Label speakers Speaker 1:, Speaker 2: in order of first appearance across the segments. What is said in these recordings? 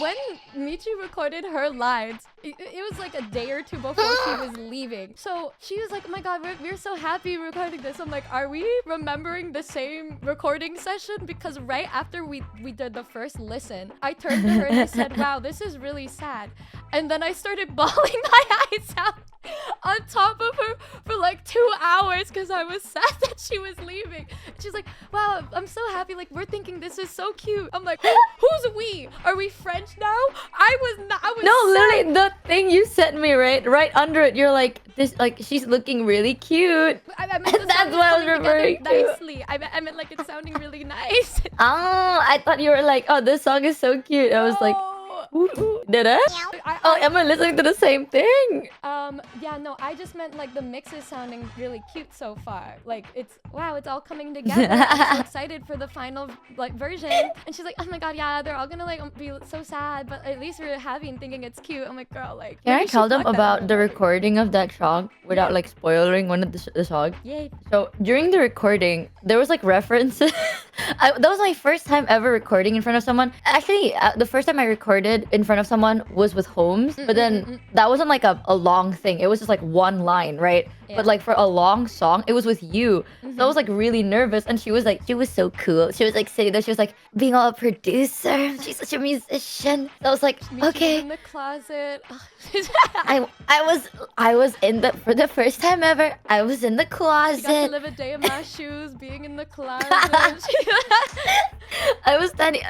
Speaker 1: when Michi recorded her lines, it was like a day or two before she was leaving. So she was like, oh my god, we're so happy recording this. I'm like, are we remembering the same recording session? Because right after we did the first listen, I turned to her and I said, wow, this is really sad. And then I started bawling my eyes out on top of her for like 2 hours because I was sad that she was leaving. She's like, wow, I'm so happy. Like, we're thinking this is so cute. I'm like, who's we? Are we French now? I was not. I was
Speaker 2: No,
Speaker 1: sad.
Speaker 2: literally, the thing you sent me, right under it, you're like, this, like, she's looking really cute.
Speaker 1: I meant the
Speaker 2: That's
Speaker 1: sound
Speaker 2: what I was
Speaker 1: coming together
Speaker 2: referring to.
Speaker 1: nicely. I meant like it's sounding really nice.
Speaker 2: Oh, I thought you were like, oh, this song is so cute. I was like, ooh, did I? Oh, am I listening to the same thing?
Speaker 1: Yeah, no, I just meant like the mix is sounding really cute so far. Like it's all coming together. I'm so excited for the final like version. And she's like, oh my god, yeah, they're all gonna like be so sad, but at least we're happy and thinking it's cute. I'm like, girl, like.
Speaker 2: Can I
Speaker 1: maybe she
Speaker 2: tell them
Speaker 1: plucked that
Speaker 2: about
Speaker 1: out
Speaker 2: the
Speaker 1: of her.
Speaker 2: recording of that song without like spoiling one of the song?
Speaker 1: Yay.
Speaker 2: So during the recording, there was like references. That was my first time ever recording in front of someone. Actually, the first time I recorded in front of someone was with Holmes, but then that wasn't like a long thing. It was just like one line, right?
Speaker 1: Yeah.
Speaker 2: But like for a long song, it was with you. So I was like really nervous, and she was so cool. She was like sitting there. She was like being all a producer. She's such a musician. So I was like,
Speaker 1: Michi's
Speaker 2: okay.
Speaker 1: in the closet.
Speaker 2: I was in the for the first time ever. I was in the
Speaker 1: She got to
Speaker 2: closet.
Speaker 1: live a day in my shoes, being in the closet.
Speaker 2: I was standing.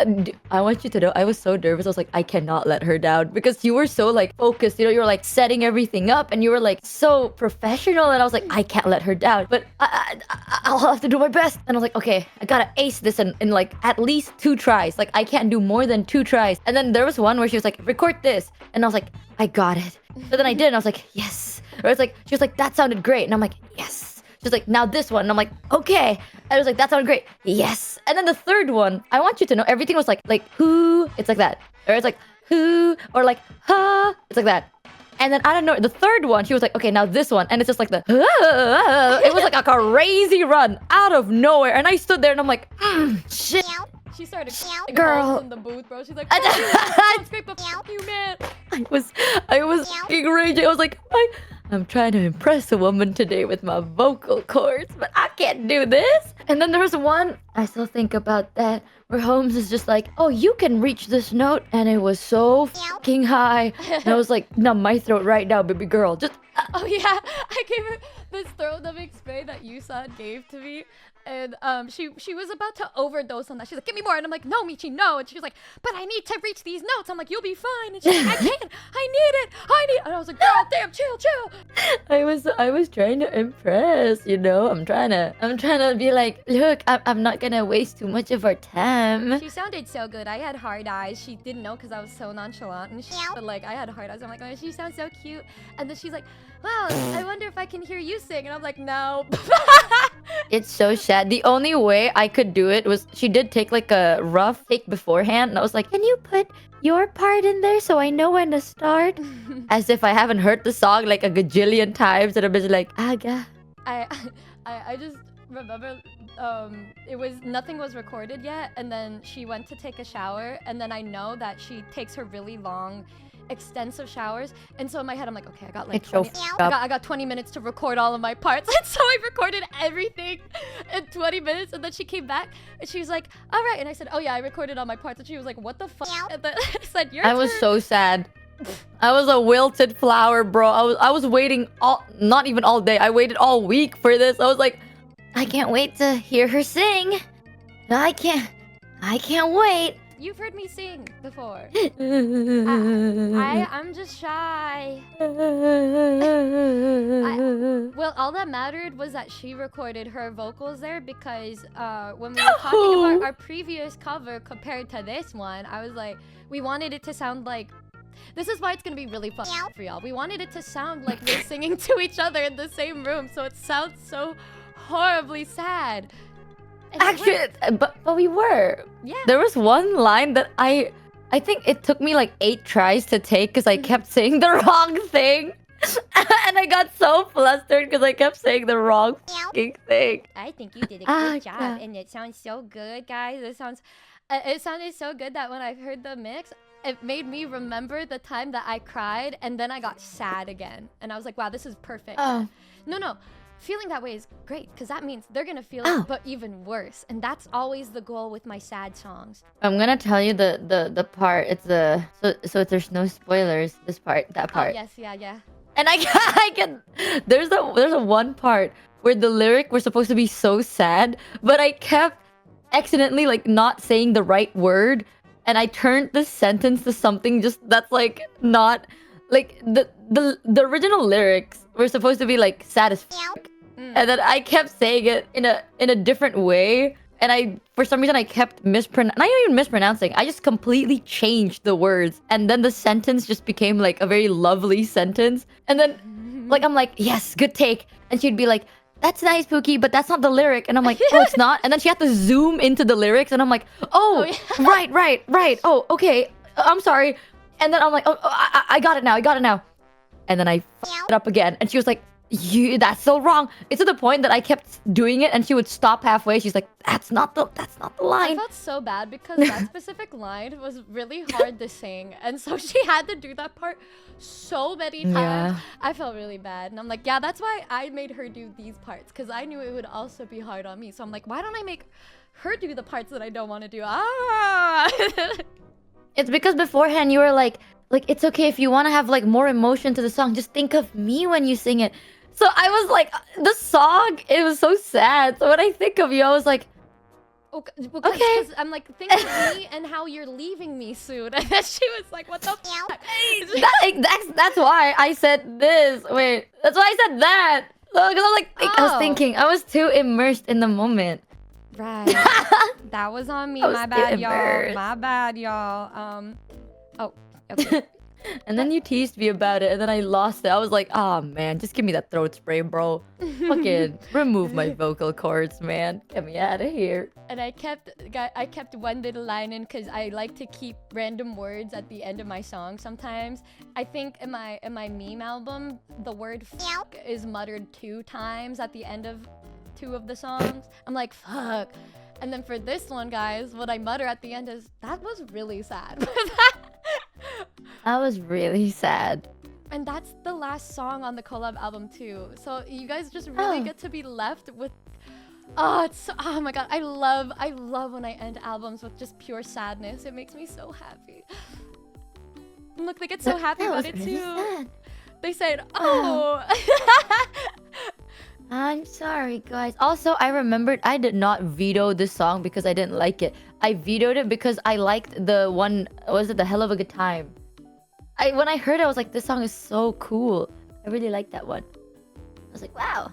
Speaker 2: I want you to know, I was so nervous. I was like, I cannot let her down because you were so like focused. You know, you were like setting everything up, and you were like so professional. And I was like, I can't let her down. But I'll have to do my best. And I was like, okay, I gotta ace this in like at least 2 tries. Like I can't do more than 2 tries. And then there was one where she was like, record this, and I was like, I got it. So then I did, and I was like, yes. Or it's like she was like, that sounded great, and I'm like, yes. She's like, now this one. And I'm like, okay. And I was like, that sounded great. Yes. And then the third one, I want you to know everything was like who. It's like that. Or it's like who. Or like ha. It's like that. And then I don't know, the third one, she was like, okay, now this one. And it's just like the it was like a crazy run out of nowhere. And I stood there and I'm like, shit.
Speaker 1: She started
Speaker 2: Girl.
Speaker 1: in the booth, bro. She's like, oh, scrape the fuck you, man.
Speaker 2: I was fucking raging. I was like, I'm trying to impress a woman today with my vocal cords, but I can't do this. And then there was one, I still think about that, where Holmes is just like, oh, you can reach this note. And it was so fucking high. And I was like, numb my throat right now, baby girl. Just
Speaker 1: Oh yeah, I gave her this throat numbing spray that Yusan gave to me, and she was about to overdose on that. She's like, give me more, and I'm like, no, Michi, no. And she was like, but I need to reach these notes. I'm like, you'll be fine. And she's like, I can't. I need it. And I was like, God damn, chill.
Speaker 2: I was trying to impress, you know. I'm trying to be like, look, I'm not gonna waste too much of our time.
Speaker 1: She sounded so good. I had hard eyes. She didn't know because I was so nonchalant, and but like I had hard eyes. I'm like, oh, she sounds so cute. And then she's like, wow, I wonder if I can hear you sing. And I'm like, no.
Speaker 2: It's so sad. The only way I could do it was she did take like a rough take beforehand, and I was like, can you put your part in there so I know when to start? As if I haven't heard the song like a gajillion times, and I'm just like, aga.
Speaker 1: I just remember it was nothing was recorded yet, and then she went to take a shower, and then I know that she takes her really long extensive showers, and so in my head I'm like, okay, I got like
Speaker 2: It's so
Speaker 1: 20,
Speaker 2: f***ed up.
Speaker 1: I got 20 minutes to record all of my parts. And so I recorded everything in 20 minutes, and then she came back and she was like, all right. And I said, oh yeah, I recorded all my parts. And she was like, what the fuck? And then I said, your
Speaker 2: I was
Speaker 1: turn.
Speaker 2: so sad. I was a wilted flower, bro. I was waiting not even all day. I waited all week for this. I was like, I can't wait to hear her sing. I can't wait.
Speaker 1: You've heard me sing before. I'm just shy. Well, all that mattered was that she recorded her vocals there, because when we were talking about our previous cover compared to this one, I was like, we wanted it to sound like, this is why it's gonna be really fun for y'all. We wanted it to sound like we're singing to each other in the same room, so it sounds so horribly sad. And
Speaker 2: Actually, but we were.
Speaker 1: yeah.
Speaker 2: There was one line that I think it took me like 8 tries to take because I kept saying the wrong thing. And I got so flustered because I kept saying the wrong fucking thing.
Speaker 1: I think you did a good job, and it sounds so good, guys. It sounded so good that when I heard the mix, it made me remember the time that I cried and then I got sad again. And I was like, wow, this is perfect.
Speaker 2: Oh.
Speaker 1: No. Feeling that way is great because that means they're gonna feel
Speaker 2: Oh.
Speaker 1: it, but even worse. And that's always the goal with my sad songs.
Speaker 2: I'm gonna tell you the part. It's the so there's no spoilers. That part.
Speaker 1: Oh, yes, yeah.
Speaker 2: And I can there's a one part where the lyric was supposed to be so sad, but I kept accidentally like not saying the right word, and I turned the sentence to something just that's like not like the original lyrics were supposed to be like sad as fuck. And then I kept saying it in a different way, and I for some reason I kept not even mispronouncing. I just completely changed the words, and then the sentence just became like a very lovely sentence. And then like I'm like, yes, good take, and she'd be like, that's nice, Pookie, but that's not the lyric. And I'm like, oh, it's not. And then she had to zoom into the lyrics, and I'm like, oh, yeah. right. Oh, okay, I'm sorry. And then I'm like, oh, I got it now. And then I f***ed it up again, and she was like, that's so wrong. It's to the point that I kept doing it and she would stop halfway. She's like, that's not the
Speaker 1: I
Speaker 2: line.
Speaker 1: felt so bad because that specific line was really hard to sing. And so she had to do that part so many times.
Speaker 2: Yeah.
Speaker 1: I felt really bad. And I'm like, yeah, that's why I made her do these parts. Because I knew it would also be hard on me. So I'm like, why don't I make her do the parts that I don't want to do?
Speaker 2: It's because beforehand you were like it's okay if you want to have like more emotion to the song. Just think of me when you sing it. So I was like, the song, it was so sad. So when I think of you, I was like,
Speaker 1: okay.
Speaker 2: Okay.
Speaker 1: I'm like, think of me and how you're leaving me soon. And then she was like, what the fuck?
Speaker 2: that's why I said this. Wait, that's why I said that. Because I was like, I was thinking, I was too immersed in the moment.
Speaker 1: Right. That was on me.
Speaker 2: I was
Speaker 1: My
Speaker 2: too
Speaker 1: bad, y'all.
Speaker 2: embarrassed.
Speaker 1: My bad, y'all. Oh, okay.
Speaker 2: And then you teased me about it, and then I lost it. I was like, oh man, just give me that throat spray, bro. Fucking remove my vocal cords, man. Get me out of here.
Speaker 1: And I kept one little line in because I like to keep random words at the end of my song sometimes. I think in my meme album, the word fuck is muttered 2 times at the end of 2 of the songs. I'm like, fuck. And then for this one, guys, what I mutter at the end is, that was really sad.
Speaker 2: I was really sad.
Speaker 1: And that's the last song on the collab album too. So you guys just really
Speaker 2: Oh.
Speaker 1: get to be left with oh my god, I love when I end albums with just pure sadness. It makes me so happy. Look, they get so happy
Speaker 2: That
Speaker 1: about
Speaker 2: was
Speaker 1: it
Speaker 2: really
Speaker 1: too.
Speaker 2: sad.
Speaker 1: They said, oh.
Speaker 2: I'm sorry, guys. Also, I remembered I did not veto this song because I didn't like it. I vetoed it because I liked the one, was it The Hell of a Good Time? When I heard it, I was like, this song is so cool. I really like that one. I was like, wow.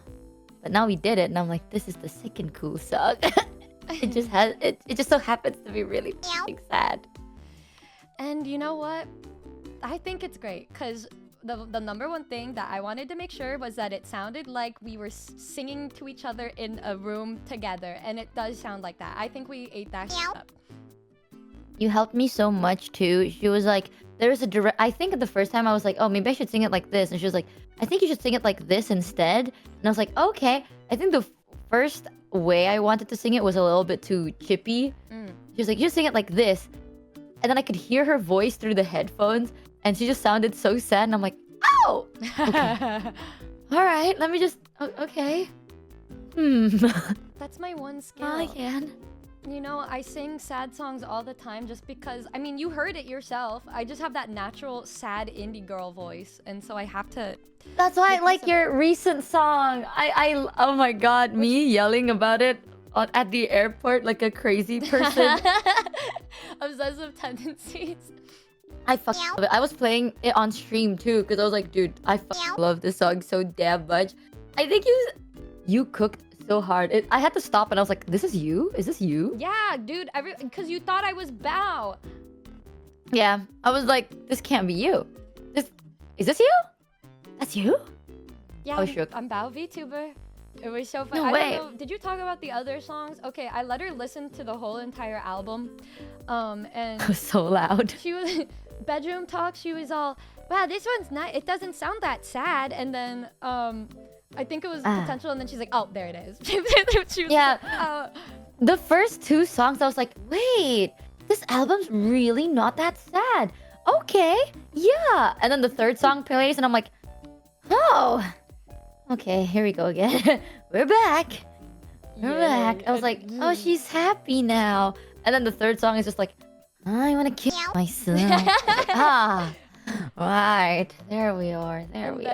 Speaker 2: But now we did it, and I'm like, this is the sick and cool song. It just so happens to be really f***ing sad.
Speaker 1: And you know what? I think it's great because the number one thing that I wanted to make sure was that it sounded like we were singing to each other in a room together. And it does sound like that. I think we ate that shit up.
Speaker 2: You helped me so much too. She was like, I think the first time I was like, oh, maybe I should sing it like this. And she was like, I think you should sing it like this instead. And I was like, okay. I think the first way I wanted to sing it was a little bit too chippy. She was like, you should sing it like this. And then I could hear her voice through the headphones. And she just sounded so sad. And I'm like, oh, okay. All right, let me just, okay.
Speaker 1: That's my one skill.
Speaker 2: I can.
Speaker 1: You know, I sing sad songs all the time just because, I mean, you heard it yourself. I just have that natural sad indie girl voice. And so I have to...
Speaker 2: That's why I like your recent song. Oh my god, me yelling about it at the airport like a crazy person.
Speaker 1: Obsessive tendencies.
Speaker 2: I fucking love it. I was playing it on stream too because I was like, dude, I fucking love this song so damn much. I think you cooked so hard. I had to stop and I was like, this is you? Is this you?
Speaker 1: Yeah, dude, because you thought I was Bao.
Speaker 2: Yeah, I was like, this can't be you. Is this you? That's you?
Speaker 1: Yeah,
Speaker 2: I was shook.
Speaker 1: I'm Bao Vtuber. It was so fun.
Speaker 2: No
Speaker 1: I
Speaker 2: way.
Speaker 1: don't know. Did you talk about the other songs? Okay, I let her listen to the whole entire album. And
Speaker 2: It was so loud.
Speaker 1: she was bedroom talk. She was all, wow, this one's not. It doesn't sound that sad. And then I think it was potential. And then she's like, oh, there it is. She was
Speaker 2: Yeah.
Speaker 1: like,
Speaker 2: The first 2 songs, I was like, wait, this album's really not that sad. Okay, yeah. And then the third song plays, and I'm like, oh, okay, here we go again. We're back. We're back. I was like, oh, she's happy now. And then the third song is just like, I want to kill myself. Ah, right. There we are. There we are.